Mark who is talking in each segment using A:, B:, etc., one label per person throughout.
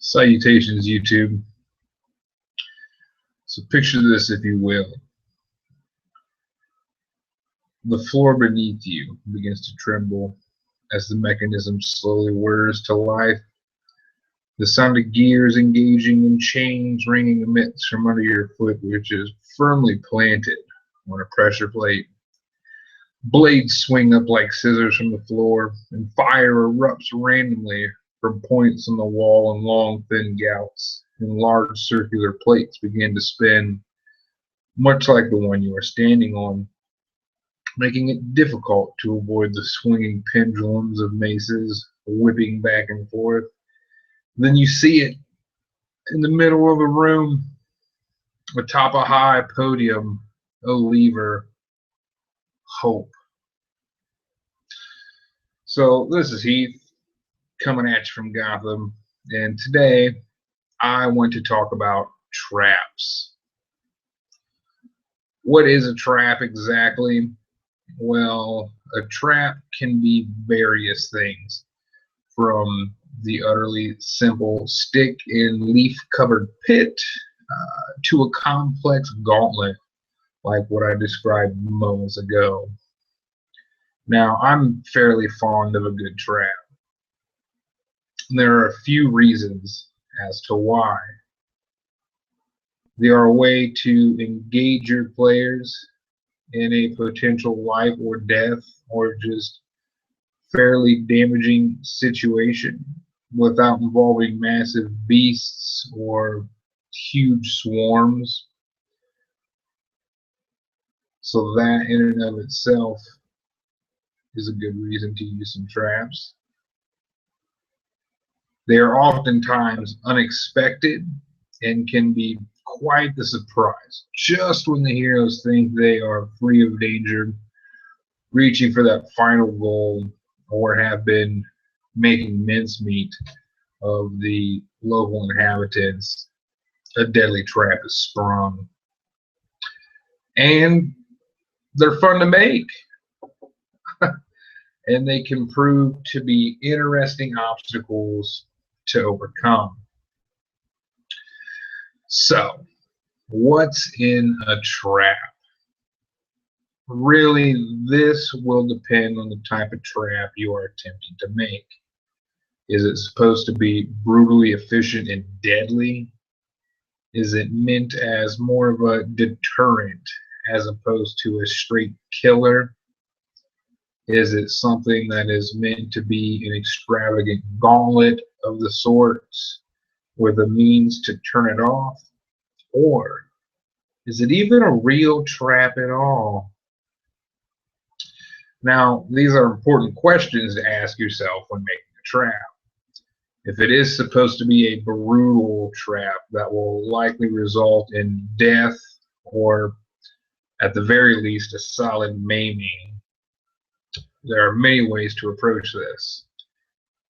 A: Salutations, YouTube. So picture this, if you will. The floor beneath you begins to tremble as the mechanism slowly whirs to life. The sound of gears engaging and chains ringing emits from under your foot, which is firmly planted on a pressure plate. Blades swing up like scissors from the floor, and fire erupts randomly from points on the wall and long, thin gouts, and large circular plates begin to spin, much like the one you are standing on, making it difficult to avoid the swinging pendulums of maces whipping back and forth. Then you see it in the middle of the room, atop a high podium, a lever, hope. So this is Heath coming at you from Gotham, and today I want to talk about traps. What is a trap exactly? Well, a trap can be various things, from the utterly simple stick and leaf covered pit to a complex gauntlet like what I described moments ago. Now, I'm fairly fond of a good trap. There are a few reasons as to why. They are a way to engage your players in a potential life or death or just fairly damaging situation without involving massive beasts or huge swarms. So that in and of itself is a good reason to use some traps. They are oftentimes unexpected and can be quite the surprise. Just when the heroes think they are free of danger, reaching for that final goal, or have been making mincemeat of the local inhabitants, a deadly trap is sprung. And they're fun to make. And they can prove to be interesting obstacles to overcome. So, what's in a trap? Really, this will depend on the type of trap you are attempting to make. Is it supposed to be brutally efficient and deadly? Is it meant as more of a deterrent as opposed to a straight killer? Is it something that is meant to be an extravagant gauntlet of the sorts with a means to turn it off? Or is it even a real trap at all? Now, these are important questions to ask yourself when making a trap. If it is supposed to be a brutal trap that will likely result in death or, at the very least, a solid maiming, there are many ways to approach this.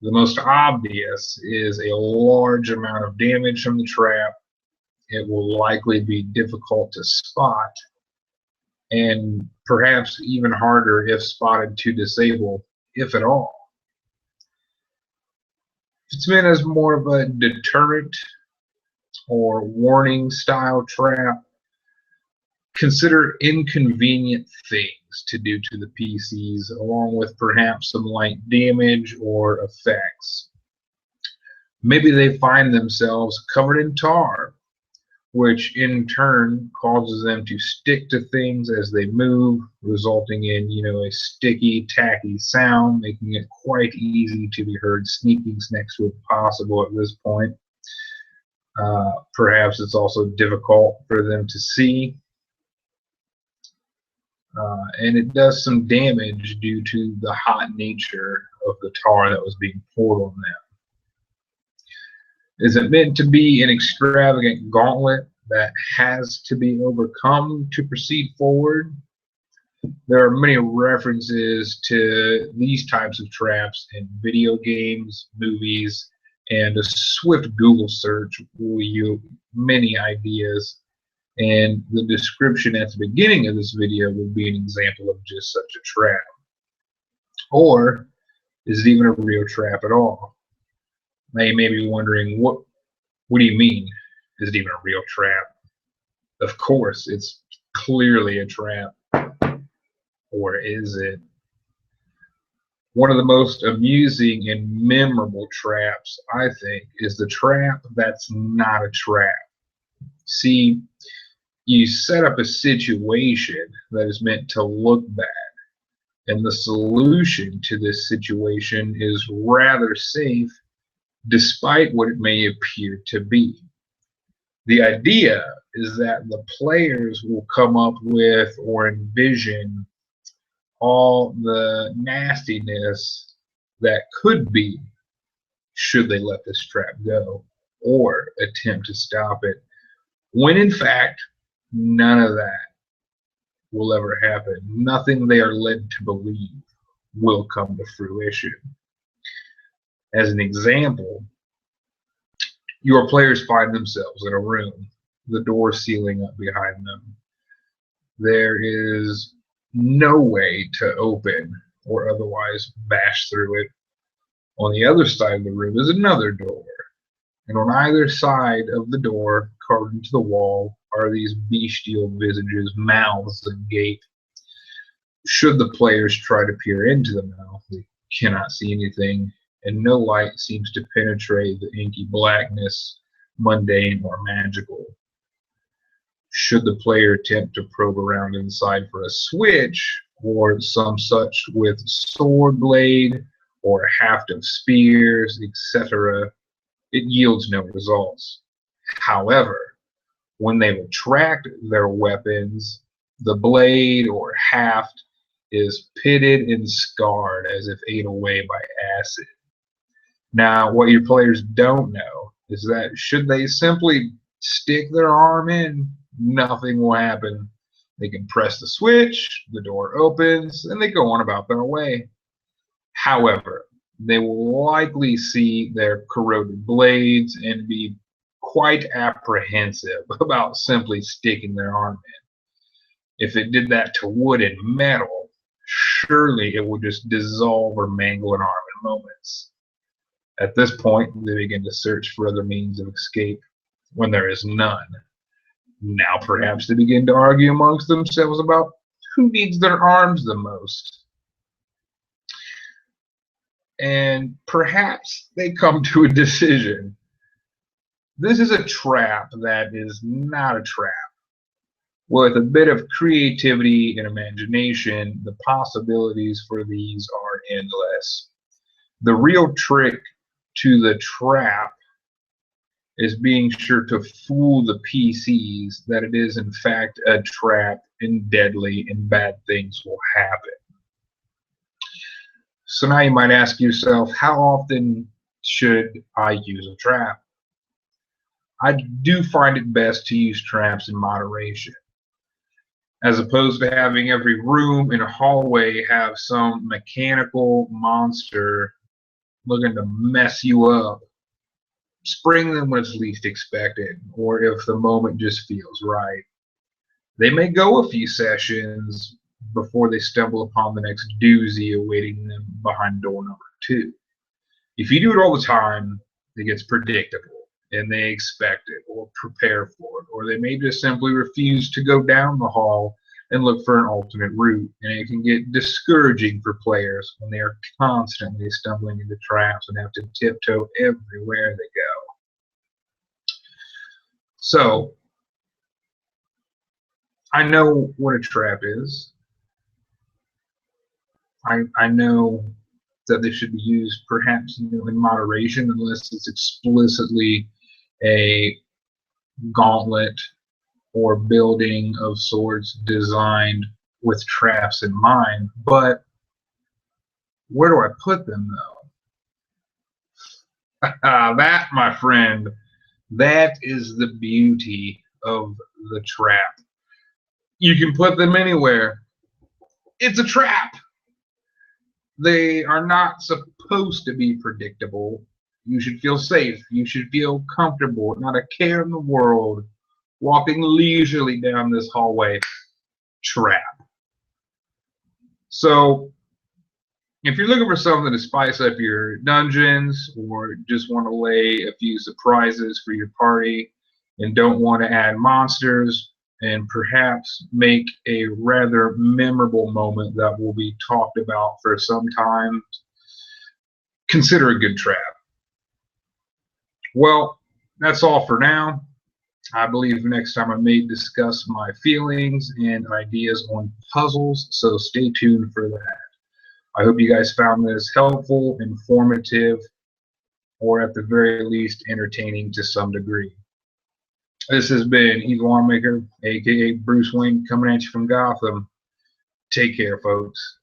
A: The most obvious is a large amount of damage from the trap. It will likely be difficult to spot, and perhaps even harder if spotted to disable, if at all. If it's meant as more of a deterrent or warning style trap, consider inconvenient things to do to the PCs, along with perhaps some light damage or effects. Maybe they find themselves covered in tar, which in turn causes them to stick to things as they move, resulting in, a sticky, tacky sound, making it quite easy to be heard sneaking next to if possible at this point. Perhaps it's also difficult for them to see. And it does some damage due to the hot nature of the tar that was being poured on them. Is it meant to be an extravagant gauntlet that has to be overcome to proceed forward? There are many references to these types of traps in video games, movies, and a swift Google search will yield many ideas. And the description at the beginning of this video would be an example of just such a trap. Or is it even a real trap at all? Now you may be wondering, what What do you mean? Is it even a real trap? Of course, it's clearly a trap. Or is it? One of the most amusing and memorable traps, I think, is the trap that's not a trap. See, you set up a situation that is meant to look bad, and the solution to this situation is rather safe despite what it may appear to be. The idea is that the players will come up with or envision all the nastiness that could be should they let this trap go or attempt to stop it, when in fact, none of that will ever happen. Nothing they are led to believe will come to fruition. As an example, your players find themselves in a room, the door sealing up behind them. There is no way to open or otherwise bash through it. On the other side of the room is another door, and on either side of the door, carved into the wall, are these bestial visages, mouths that gape. Should the players try to peer into the mouth, they cannot see anything, and no light seems to penetrate the inky blackness, mundane or magical. Should the player attempt to probe around inside for a switch or some such with sword blade or a haft of spears, etc., it yields no results. However, when they retract their weapons, the blade or haft is pitted and scarred as if ate away by acid. Now, what your players don't know is that should they simply stick their arm in, nothing will happen. They can press the switch, the door opens, and they go on about their way. However, they will likely see their corroded blades and be quite apprehensive about simply sticking their arm in. If it did that to wood and metal, surely it would just dissolve or mangle an arm in moments. At this point, they begin to search for other means of escape when there is none. Now perhaps they begin to argue amongst themselves about who needs their arms the most. And perhaps they come to a decision. This is a trap that is not a trap. With a bit of creativity and imagination, the possibilities for these are endless. The real trick to the trap is being sure to fool the PCs that it is in fact a trap and deadly and bad things will happen. So now you might ask yourself, how often should I use a trap? I do find it best to use traps in moderation, as opposed to having every room and hallway have some mechanical monster looking to mess you up. Spring them when it's least expected, or if the moment just feels right. They may go a few sessions before they stumble upon the next doozy awaiting them behind door number 2. If you do it all the time, it gets predictable, and they expect it or prepare for it, or they may just simply refuse to go down the hall and look for an alternate route, and it can get discouraging for players when they are constantly stumbling into traps and have to tiptoe everywhere they go. So, I know what a trap is. I know that they should be used perhaps in moderation unless it's explicitly a gauntlet or building of sorts designed with traps in mind. But where do I put them though? That, my friend, that is the beauty of the trap. You can put them anywhere. It's a trap. They are not supposed to be predictable. You should feel safe. You should feel comfortable, not a care in the world, walking leisurely down this hallway. Trap. So If you're looking for something to spice up your dungeons or just want to lay a few surprises for your party and don't want to add monsters and perhaps make a rather memorable moment that will be talked about for some time, consider a good trap. Well, that's all for now. I believe next time I may discuss my feelings and ideas on puzzles, so stay tuned for that. I hope you guys found this helpful, informative, or at the very least entertaining to some degree. This has been Evil Lawmaker, aka Bruce Wayne, coming at you from Gotham. Take care, folks.